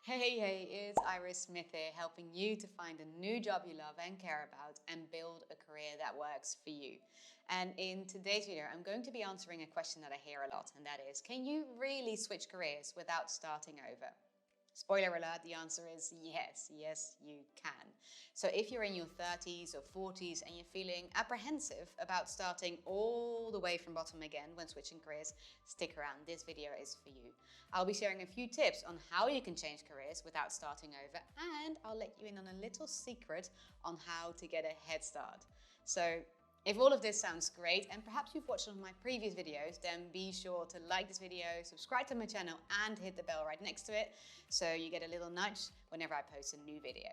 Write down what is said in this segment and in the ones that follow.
Hey, it's Iris Smith here, helping you to find a new job you love and care about and build a career that works for you. And in today's video, I'm going to be answering a question that I hear a lot, and that is, can you really switch careers without starting over? Spoiler alert, the answer is yes, you can. So if you're in your 30s or 40s and you're feeling apprehensive about starting all the way from bottom again when switching careers, stick around, this video is for you. I'll be sharing a few tips on how you can change careers without starting over, and I'll let you in on a little secret on how to get a head start. So if all of this sounds great, and perhaps you've watched one of my previous videos, then be sure to like this video, subscribe to my channel, and hit the bell right next to it so you get a little nudge whenever I post a new video.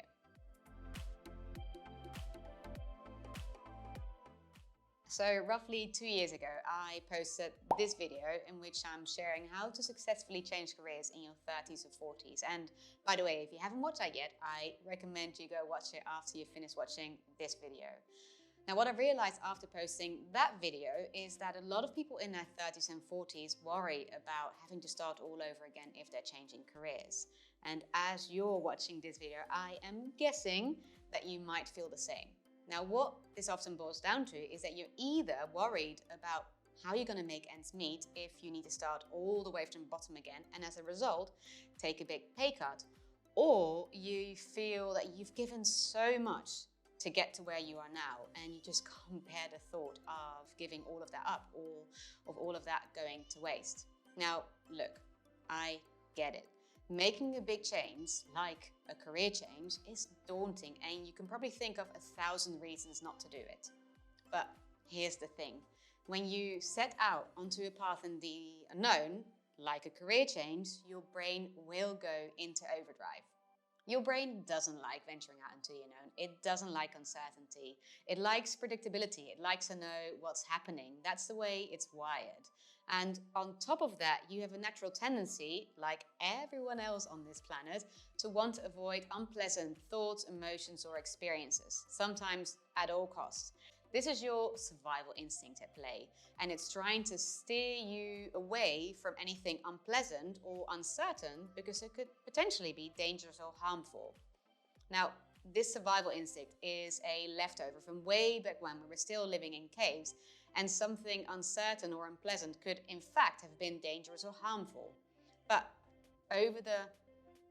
So roughly 2 years ago, I posted this video in which I'm sharing how to successfully change careers in your 30s or 40s. And by the way, if you haven't watched that yet, I recommend you go watch it after you finish watching this video. Now, what I realized after posting that video is that a lot of people in their 30s and 40s worry about having to start all over again if they're changing careers. And as you're watching this video, I am guessing that you might feel the same. Now, what this often boils down to is that you're either worried about how you're going to make ends meet if you need to start all the way from the bottom again, and as a result, take a big pay cut, or you feel that you've given so much to get to where you are now, and you just can't bear the thought of giving all of that up, or of all of that going to waste. Now, look, I get it. Making a big change, like a career change, is daunting, and you can probably think of 1,000 reasons not to do it. But here's the thing. When you set out onto a path in the unknown, like a career change, your brain will go into overdrive. Your brain doesn't like venturing out into the unknown. It doesn't like uncertainty. It likes predictability. It likes to know what's happening. That's the way it's wired. And on top of that, you have a natural tendency, like everyone else on this planet, to want to avoid unpleasant thoughts, emotions, or experiences, sometimes at all costs. This is your survival instinct at play, and it's trying to steer you away from anything unpleasant or uncertain because it could potentially be dangerous or harmful. Now, this survival instinct is a leftover from way back when we were still living in caves, and something uncertain or unpleasant could in fact have been dangerous or harmful. But over the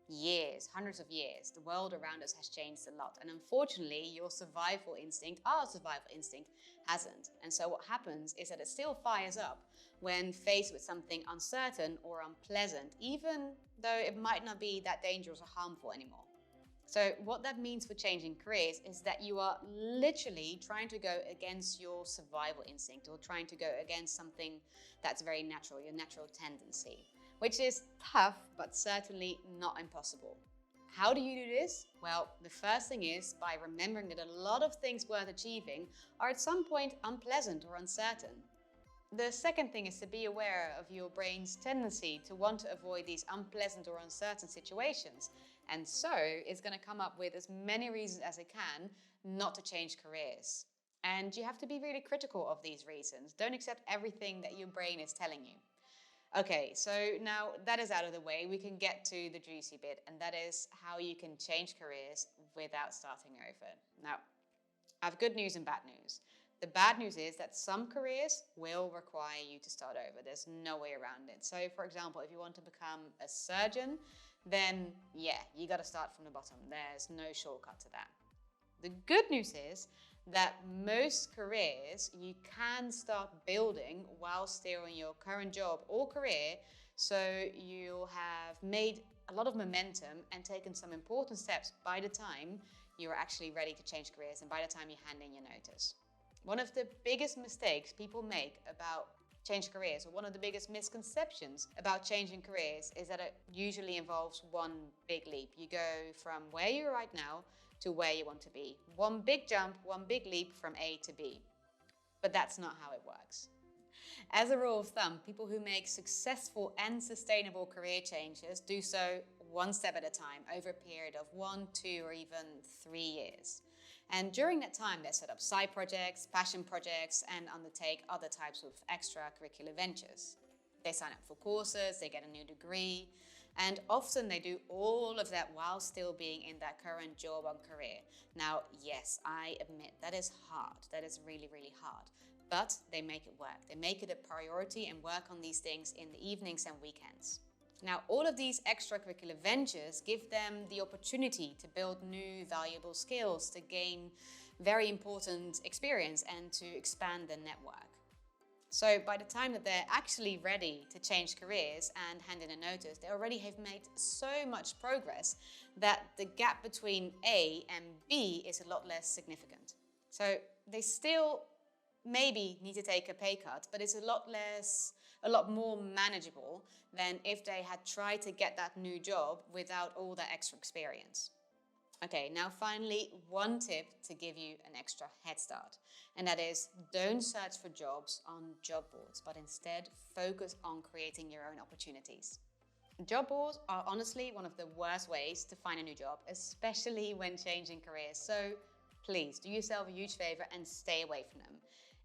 years, hundreds of years, the world around us has changed a lot. And unfortunately, your survival instinct, our survival instinct, hasn't. And so what happens is that it still fires up when faced with something uncertain or unpleasant, even though it might not be that dangerous or harmful anymore. So what that means for changing careers is that you are literally trying to go against your survival instinct, or trying to go against something that's very natural, your natural tendency, which is tough, but certainly not impossible. How do you do this? Well, the first thing is by remembering that a lot of things worth achieving are at some point unpleasant or uncertain. The second thing is to be aware of your brain's tendency to want to avoid these unpleasant or uncertain situations. And so it's going to come up with as many reasons as it can not to change careers. And you have to be really critical of these reasons. Don't accept everything that your brain is telling you. Okay, so now that is out of the way, we can get to the juicy bit, and that is how you can change careers without starting over. Now, I have good news and bad news. The bad news is that some careers will require you to start over. There's no way around it. So for example, if you want to become a surgeon, then yeah, you got to start from the bottom. There's no shortcut to that. The good news is that most careers you can start building while still in your current job or career, so you'll have made a lot of momentum and taken some important steps by the time you're actually ready to change careers and by the time you hand in your notice. One of the biggest mistakes people make about change careers, or one of the biggest misconceptions about changing careers, is that it usually involves one big leap. You go from where you're right now to where you want to be. One big jump, one big leap from A to B. But that's not how it works. As a rule of thumb, people who make successful and sustainable career changes do so one step at a time over a period of 1, 2, or even 3 years. And during that time, they set up side projects, passion projects, and undertake other types of extracurricular ventures. They sign up for courses, they get a new degree, And often they do all of that while still being in their current job or career. Now, yes, I admit that is hard. That is really, really hard. But they make it work. They make it a priority and work on these things in the evenings and weekends. Now, all of these extracurricular ventures give them the opportunity to build new valuable skills, to gain very important experience and to expand their network. So by the time that they're actually ready to change careers and hand in a notice, they already have made so much progress that the gap between A and B is a lot less significant. So they still maybe need to take a pay cut, but it's a lot more manageable than if they had tried to get that new job without all that extra experience. Okay, now finally, one tip to give you an extra head start, and that is don't search for jobs on job boards, but instead focus on creating your own opportunities. Job boards are honestly one of the worst ways to find a new job, especially when changing careers. So please do yourself a huge favor and stay away from them.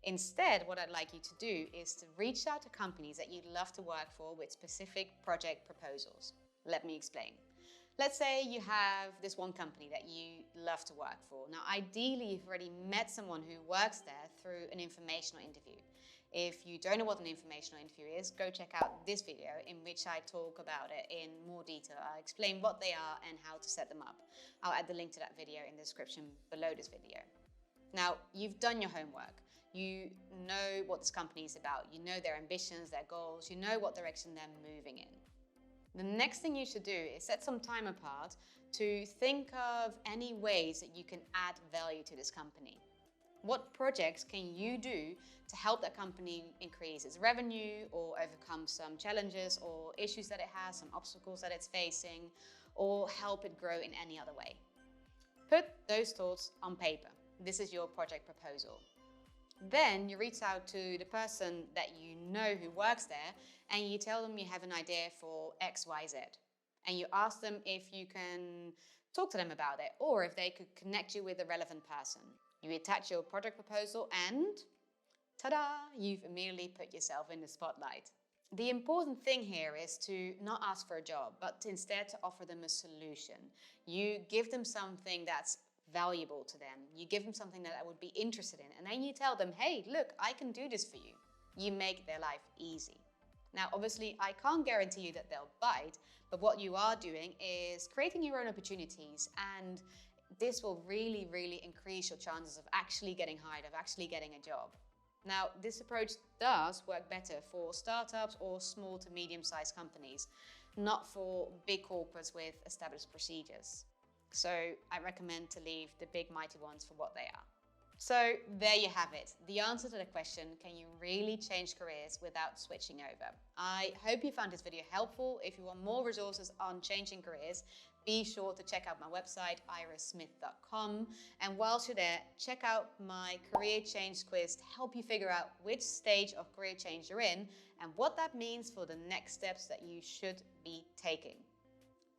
Instead, what I'd like you to do is to reach out to companies that you'd love to work for with specific project proposals. Let me explain. Let's say you have this one company that you love to work for. Now, ideally, you've already met someone who works there through an informational interview. If you don't know what an informational interview is, go check out this video in which I talk about it in more detail. I explain what they are and how to set them up. I'll add the link to that video in the description below this video. Now, you've done your homework. You know what this company is about. You know their ambitions, their goals. You know what direction they're moving in. The next thing you should do is set some time apart to think of any ways that you can add value to this company. What projects can you do to help that company increase its revenue or overcome some challenges or issues that it has, some obstacles that it's facing, or help it grow in any other way? Put those thoughts on paper. This is your project proposal. Then you reach out to the person that you know who works there and you tell them you have an idea for X, Y, Z. And you ask them if you can talk to them about it or if they could connect you with a relevant person. You attach your project proposal and ta-da, you've immediately put yourself in the spotlight. The important thing here is to not ask for a job, but instead to offer them a solution. You give them something that's valuable to them. You give them something that I would be interested in, and then you tell them, hey, look, I can do this for you. You make their life easy. Now, obviously, I can't guarantee you that they'll bite, but what you are doing is creating your own opportunities, and this will really, really increase your chances of actually getting hired, of actually getting a job. Now, this approach does work better for startups or small to medium-sized companies, not for big corporates with established procedures. So I recommend to leave the big mighty ones for what they are. So there you have it. The answer to the question, can you really change careers without switching over? I hope you found this video helpful. If you want more resources on changing careers, be sure to check out my website, irissmith.com. And whilst you're there, check out my career change quiz to help you figure out which stage of career change you're in and what that means for the next steps that you should be taking.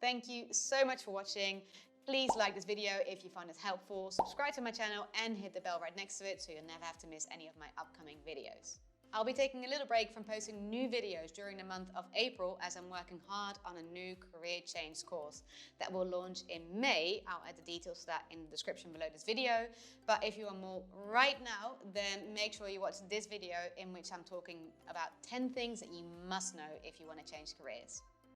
Thank you so much for watching. Please like this video if you found it helpful, subscribe to my channel and hit the bell right next to it so you'll never have to miss any of my upcoming videos. I'll be taking a little break from posting new videos during the month of April as I'm working hard on a new career change course that will launch in May. I'll add the details to that in the description below this video. But if you want more right now, then make sure you watch this video in which I'm talking about 10 things that you must know if you want to change careers.